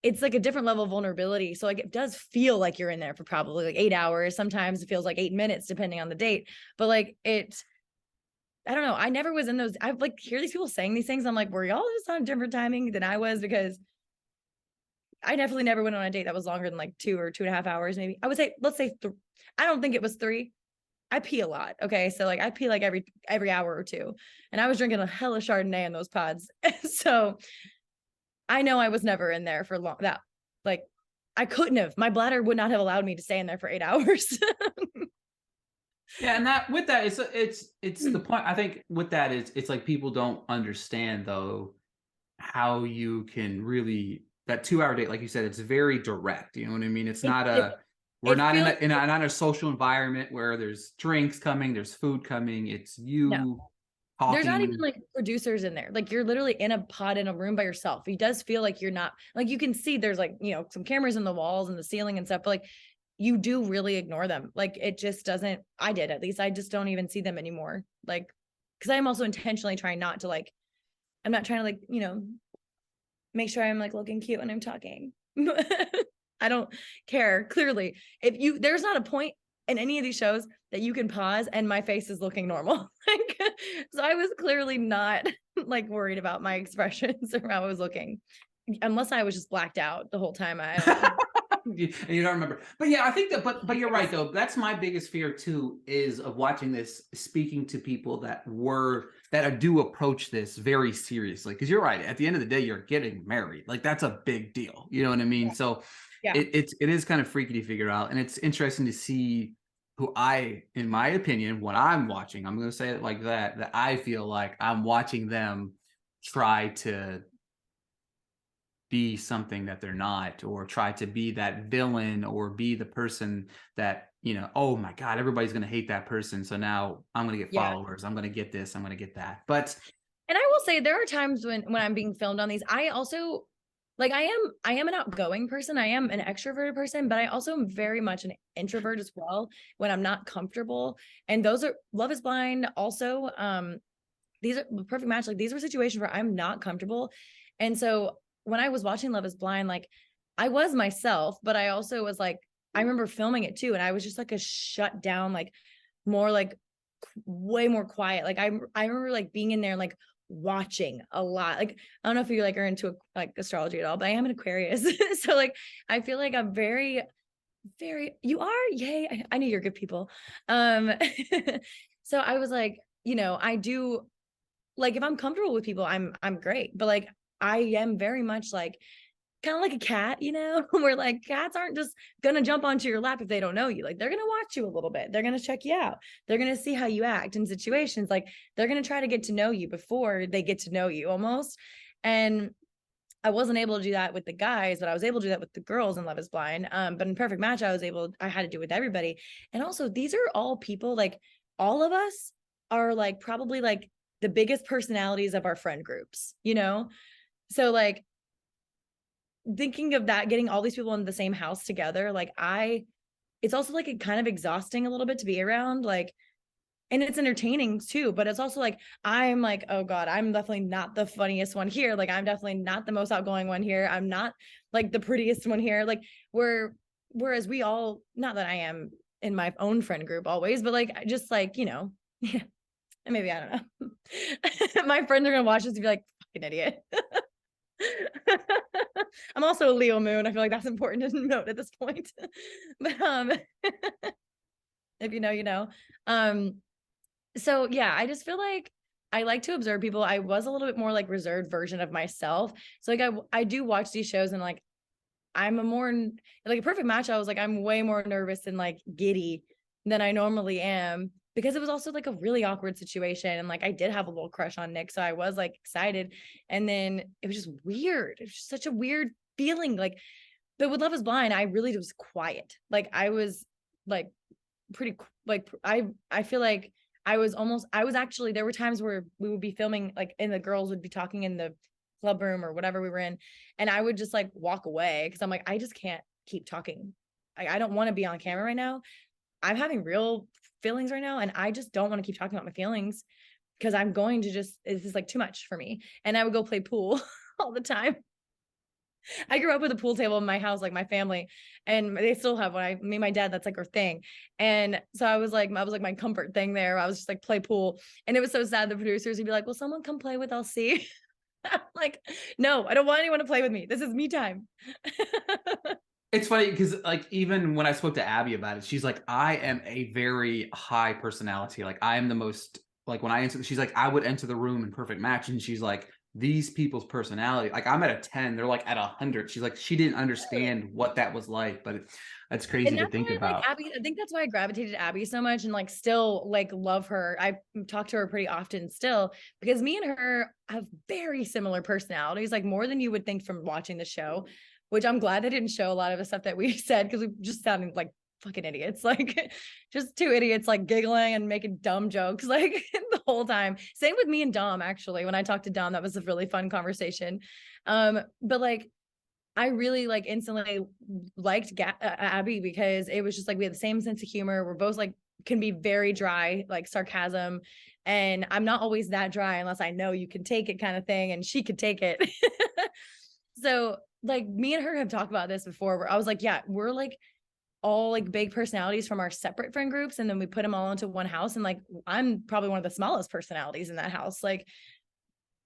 it's like a different level of vulnerability. So like, it does feel like you're in there for probably like 8 hours. Sometimes it feels like 8 minutes, depending on the date. But like I don't know. I never was in those. I like hear these people saying these things. I'm like, were y'all just on different timing than I was? Because I definitely never went on a date that was longer than like 2 or 2.5 hours. Maybe I would say, let's say I don't think it was 3. I pee a lot. Okay. So like I pee like every hour or two. And I was drinking a hella Chardonnay in those pods. So I know I was never in there for long that like I couldn't have. My bladder would not have allowed me to stay in there for 8 hours. Yeah, and that with that, it's the point. I think with that is it's like people don't understand though how you can really that 2 hour date, like you said, it's very direct. You know what I mean? It's it, not it, a we're it not feels not a social environment where there's drinks coming, there's food coming. It's no. you There's not even talking. like producers in there. Like you're literally in a pod in a room by yourself. It does feel like you're not like you can see there's like, some cameras in the walls and the ceiling and stuff, but like you do really ignore them. Like it just doesn't, I did at least. I just don't even see them anymore. Like, because I'm also intentionally trying not to like, I'm not trying to like, make sure I'm like looking cute when I'm talking. I don't care. Clearly, there's not a point in any of these shows that you can pause and my face is looking normal. Like, so I was clearly not like worried about my expressions or how I was looking, unless I was just blacked out the whole time. I don't know. You don't remember, but yeah, I think that, but you're right though. That's my biggest fear too, is of watching this, speaking to people that do approach this very seriously. Because you're right, at the end of the day, you're getting married. Like that's a big deal. You know what I mean? So Yeah. it is kind of freaky to figure out, and it's interesting to see who in my opinion, what I'm watching. I'm going to say it like that I feel like I'm watching them try to be something that they're not, or try to be that villain, or be the person that, oh my God, everybody's going to hate that person. So now I'm going to get Yeah. followers. I'm going to get this. I'm going to get that. But And I will say there are times when I'm being filmed on these, I also like I am an outgoing person. I am an extroverted person, but I also am very much an introvert as well when I'm not comfortable. And those are Love is Blind also. These are the perfect match. Like these were situations where I'm not comfortable. And so when I was watching Love is Blind, like I was myself, but I also was like, I remember filming it too. And I was just like a shut down, like more like way more quiet. Like I remember like being in there and like watching a lot. Like I don't know if you like are into like astrology at all, but I am an Aquarius. So like I feel like I'm very, very, you are, yay. I know you're good people. So I was like, I do like if I'm comfortable with people, I'm great. But like I am very much like kind of like a cat, where like cats aren't just gonna jump onto your lap if they don't know you. Like they're gonna watch you a little bit. They're gonna check you out. They're gonna see how you act in situations. Like they're gonna try to get to know you before they get to know you almost. And I wasn't able to do that with the guys, but I was able to do that with the girls in Love is Blind. But in Perfect Match, I had to do it with everybody. And also these are all people, like all of us are like probably like the biggest personalities of our friend groups. So like thinking of that, getting all these people in the same house together, like it's also like kind of exhausting a little bit to be around, like, and it's entertaining too, but it's also like, I'm like, oh God, I'm definitely not the funniest one here. Like, I'm definitely not the most outgoing one here. I'm not like the prettiest one here. Like whereas we all, not that I am in my own friend group always, but like, just like, yeah, maybe, I don't know. My friends are going to watch this and be like, fucking idiot. I'm also a Leo moon. I feel like that's important to note at this point. But if you know, you know. So yeah, I just feel like I like to observe people. I was a little bit more like reserved version of myself. So like I do watch these shows and like I'm a more like a Perfect Match. I was like I'm way more nervous and like giddy than I normally am, because it was also like a really awkward situation. And like I did have a little crush on Nick. So I was like excited. And then it was just weird. It was just such a weird feeling. Like, but with Love is Blind, I really was quiet. Like I was like pretty like I feel like I was actually, there were times where we would be filming like and the girls would be talking in the club room or whatever we were in, and I would just like walk away because I'm like, I just can't keep talking. I don't want to be on camera right now. I'm having real feelings right now, and I just don't want to keep talking about my feelings because I'm going to just, this is like too much for me. And I would go play pool all the time. I grew up with a pool table in my house, like my family, and they still have one. Me and my dad, that's like our thing. And so I was like my comfort thing there. I was just like play pool. And it was so sad. The producers would be like, will someone come play with LC? I'm like, no, I don't want anyone to play with me. This is me time. It's funny because like even when I spoke to Abby about it, she's like, I am a very high personality. Like I am the most like when I enter, she's like, I would enter the room in perfect match, and she's like, these people's personality, like I'm at a 10, they're like at 100. She's like, she didn't understand what that was like, but that's And crazy to that's think why I like about. Abby. I think that's why I gravitated to Abby so much and like still like love her. I talk to her pretty often still because me and her have very similar personalities, like more than you would think from watching the show, which I'm glad they didn't show a lot of the stuff that we said because we just sounded like fucking idiots, like just two idiots like giggling and making dumb jokes like the whole time. Same with me and Dom, actually. When I talked to Dom, that was a really fun conversation. But like I really like instantly liked Abby because it was just like we had the same sense of humor. We're both like can be very dry, like sarcasm. And I'm not always that dry unless I know you can take it kind of thing. And she could take it. So like me and her have talked about this before where I was like, yeah, we're like all like big personalities from our separate friend groups. And then we put them all into one house. And like, I'm probably one of the smallest personalities in that house. Like,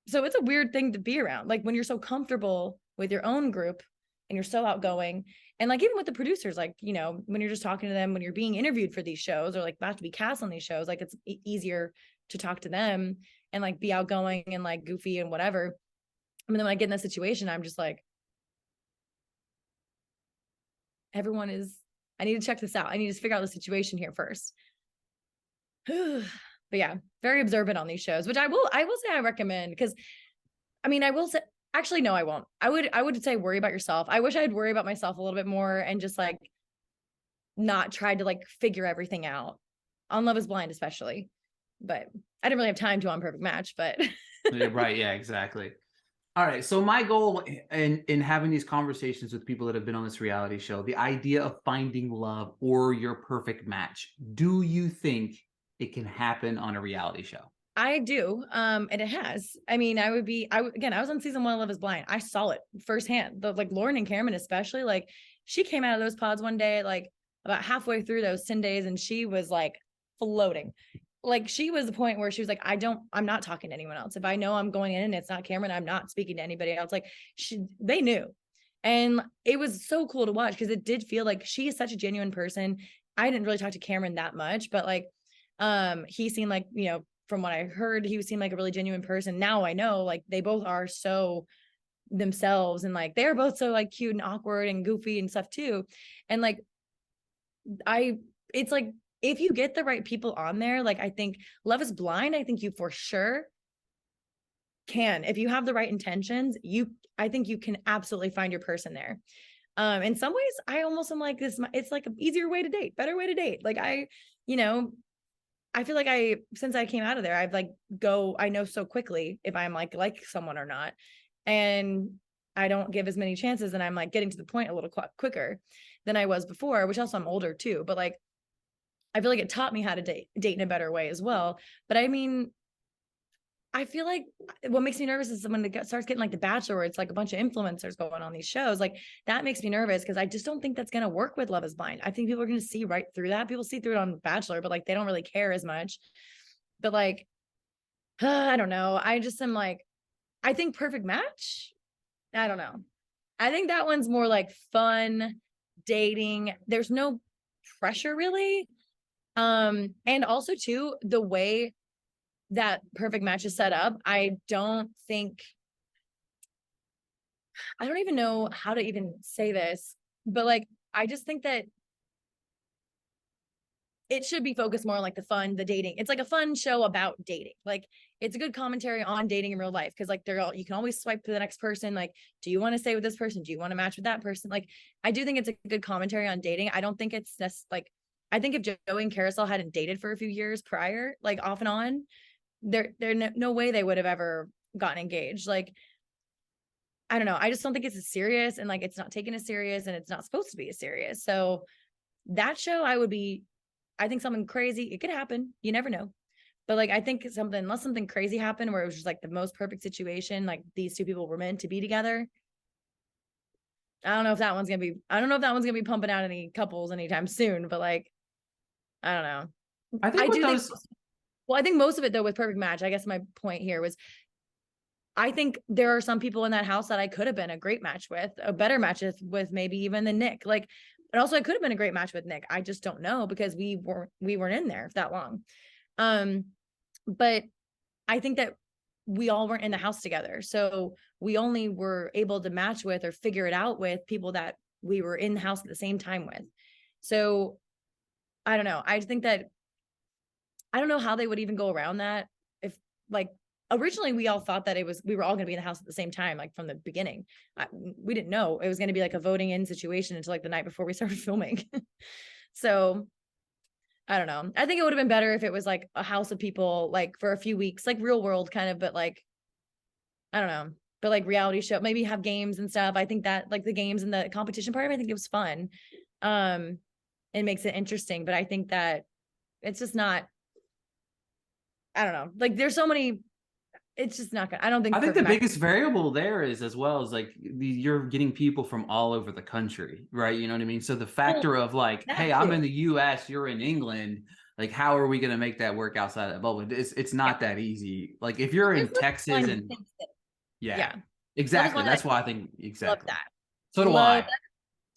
so it's a weird thing to be around. Like when you're so comfortable with your own group and you're so outgoing. And like even with the producers, like, you know, when you're just talking to them, when you're being interviewed for these shows or like about to be cast on these shows, like it's easier to talk to them and like be outgoing and like goofy and whatever. I mean, then when I get in that situation, I'm just like, everyone is, I need to check this out. I need to figure out the situation here first. But yeah, very observant on these shows, which I will say I recommend because I mean, I will say actually no, I won't. I would say worry about yourself. I wish I'd worry about myself a little bit more and just like not try to like figure everything out on Love is Blind, especially. But I didn't really have time to on Perfect Match, but Yeah, right. Yeah, exactly. All right. So my goal in having these conversations with people that have been on this reality show, the idea of finding love or your perfect match, do you think it can happen on a reality show? I do. And it has. I mean, again, I was on season 1 of Love is Blind. I saw it firsthand. The like Lauren and Cameron, especially, like she came out of those pods one day, like about halfway through those 10 days, and she was like floating. Like she was the point where she was like, I'm not talking to anyone else. If I know I'm going in and it's not Cameron, I'm not speaking to anybody else. Like they knew. And it was so cool to watch because it did feel like she is such a genuine person. I didn't really talk to Cameron that much, but like he seemed like, you know, from what I heard, he seemed like a really genuine person. Now I know like they both are so themselves and like they're both so like cute and awkward and goofy and stuff too. And like it's like if you get the right people on there, like I think Love is Blind, I think you for sure can. If you have the right intentions, I think you can absolutely find your person there. In some ways, I almost am like this, it's like an easier way to date, better way to date. Like you know, I feel like since I came out of there, I know so quickly if I'm like someone or not. And I don't give as many chances and I'm like getting to the point a little quicker than I was before, which also I'm older too. But like, I feel like it taught me how to date in a better way as well. But I mean, I feel like what makes me nervous is when it starts getting like The Bachelor, where it's like a bunch of influencers going on these shows. Like that makes me nervous because I just don't think that's going to work with Love is Blind. I think people are going to see right through that. People see through it on Bachelor, but like they don't really care as much. But like, I don't know. I just am like, I think Perfect Match. I don't know. I think that one's more like fun dating. There's no pressure really. And also too, the way that Perfect Match is set up, I don't even know how to even say this, but like I just think that it should be focused more on like the fun, the dating. It's like a fun show about dating. Like it's a good commentary on dating in real life because like you can always swipe to the next person. Like, do you want to stay with this person? Do you want to match with that person? Like, I do think it's a good commentary on dating. I don't think it's like I think if Joey and Carousel hadn't dated for a few years prior, like off and on, there no way they would have ever gotten engaged. Like, I don't know. I just don't think it's as serious and like it's not taken as serious and it's not supposed to be as serious. So that show, I think something crazy, it could happen. You never know. But like I think unless something crazy happened where it was just like the most perfect situation, like these two people were meant to be together. I don't know if that one's gonna be pumping out any couples anytime soon, but like I don't know. I think I with do think those, well, I think most of it though with Perfect Match, I guess my point here was I think there are some people in that house that I could have been a great match with, a better match with maybe even than Nick. Like, and also I could have been a great match with Nick. I just don't know because we weren't in there that long. But I think that we all weren't in the house together. So we only were able to match with or figure it out with people that we were in the house at the same time with. So I don't know. I think that I don't know how they would even go around that. If like originally we all thought that we were all going to be in the house at the same time, like from the beginning. We didn't know it was going to be like a voting in situation until like the night before we started filming. So I don't know. I think it would have been better if it was like a house of people, like for a few weeks, like real world kind of, but like, I don't know, but like reality show, maybe have games and stuff. I think that like the games and the competition part of it, I think it was fun. It makes it interesting, but I think that it's just not, I don't know, like there's so many, it's just not gonna, I don't think. I think the biggest variable there is as well as like you're getting people from all over the country, right? You know what I mean? So the factor of like, hey, I'm in the US, you're in England. Like, how are we going to make that work outside of that bubble? It's not that easy. Like if you're in Texas and yeah, exactly. That's why I think exactly. Love that. So do I.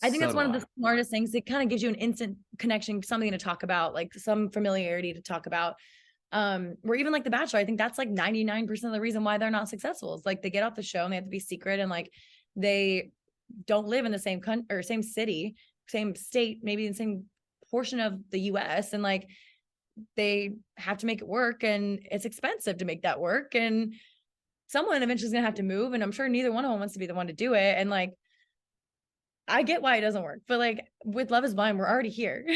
I think that's one of the smartest things. It kind of gives you an instant connection, something to talk about, like some familiarity to talk about. Or even like The Bachelor, I think that's like 99% of the reason why they're not successful. It's like they get off the show and they have to be secret, and like they don't live in the same country or same city, same state, maybe in the same portion of the US, and like they have to make it work, and it's expensive to make that work, and someone eventually is gonna have to move, and I'm sure neither one of them wants to be the one to do it. And like I get why it doesn't work, but like with Love Is Blind, we're already here.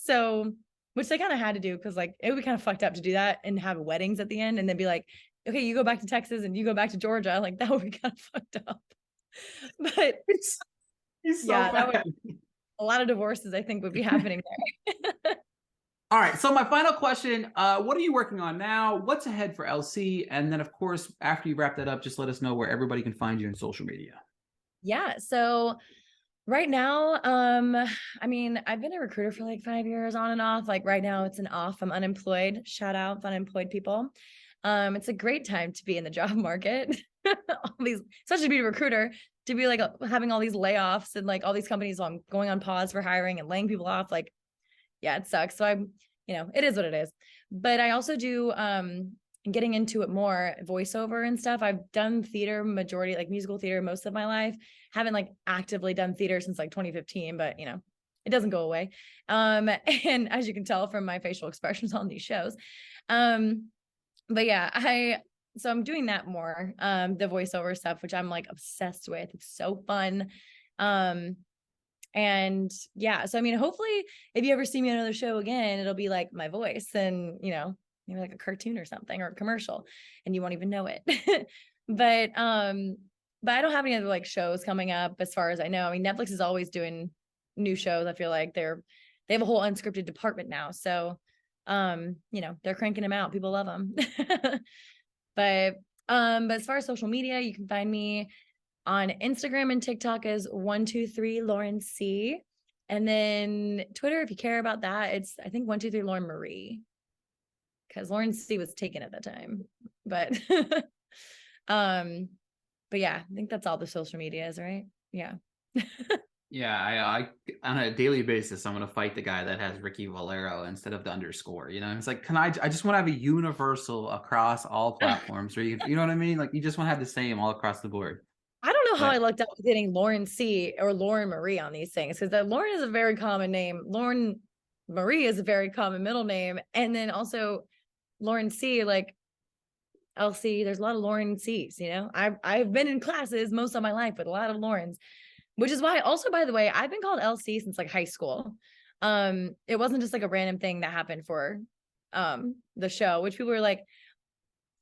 So, which they kind of had to do because like it would be kind of fucked up to do that and have weddings at the end and then be like, okay, you go back to Texas and you go back to Georgia. Like that would be kind of fucked up. But it's so yeah, that would, a lot of divorces I think would be happening there. All right. So my final question, what are you working on now? What's ahead for LC? And then of course, after you wrap that up, just let us know where everybody can find you on social media. Yeah. So right now, I mean, I've been a recruiter for like 5 years on and off. Like right now it's an off. I'm unemployed. Shout out to unemployed people. It's a great time to be in the job market. Especially to be a recruiter, to be like having all these layoffs and like all these companies going on pause for hiring and laying people off. Like, yeah, it sucks. So it is what it is. But I also do, getting into it more, voiceover and stuff. I've done theater majority, like musical theater most of my life. Haven't like actively done theater since like 2015, but it doesn't go away. And as you can tell from my facial expressions on these shows. But yeah, so I'm doing that more, the voiceover stuff, which I'm like obsessed with. It's so fun. And yeah, so I mean, hopefully if you ever see me on another show again, it'll be like my voice and, maybe like a cartoon or something or a commercial and you won't even know it. But I don't have any other like shows coming up as far as I know. I mean, Netflix is always doing new shows. I feel like they have a whole unscripted department now. So, they're cranking them out. People love them. But as far as social media, you can find me on Instagram and TikTok as 123 Lauren C. And then Twitter, if you care about that, it's I think 123 Lauren Marie. Because Lauren C was taken at the time. But but yeah, I think that's all the social medias, right? Yeah. Yeah, I on a daily basis, I'm gonna fight the guy that has Ricky Valero instead of the underscore. It's like, I just want to have a universal across all platforms, where you know what I mean? Like you just want to have the same all across the board. I don't know how I lucked out with getting Lauren C or Lauren Marie on these things, because that Lauren is a very common name. Lauren Marie is a very common middle name, and then also Lauren C, like LC, there's a lot of Lauren C's, I've been in classes most of my life with a lot of Laurens, which is why also, by the way, I've been called LC since like high school. It wasn't just like a random thing that happened for the show, which people were like,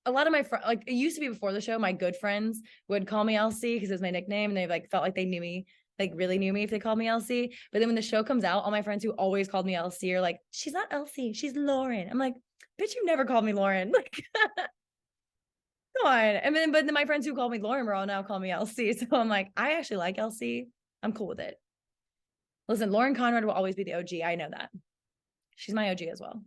a lot of my friends, like it used to be before the show, my good friends would call me LC because it was my nickname, and they like felt like they knew me, like really knew me if they called me LC. But then when the show comes out, all my friends who always called me LC are like, she's not LC, she's Lauren. I'm like, bitch, you never called me Lauren. Like, come on. And then, but then my friends who called me Lauren were all now call me LC. So I'm like, I actually like LC. I'm cool with it. Listen, Lauren Conrad will always be the OG. I know that. She's my OG as well.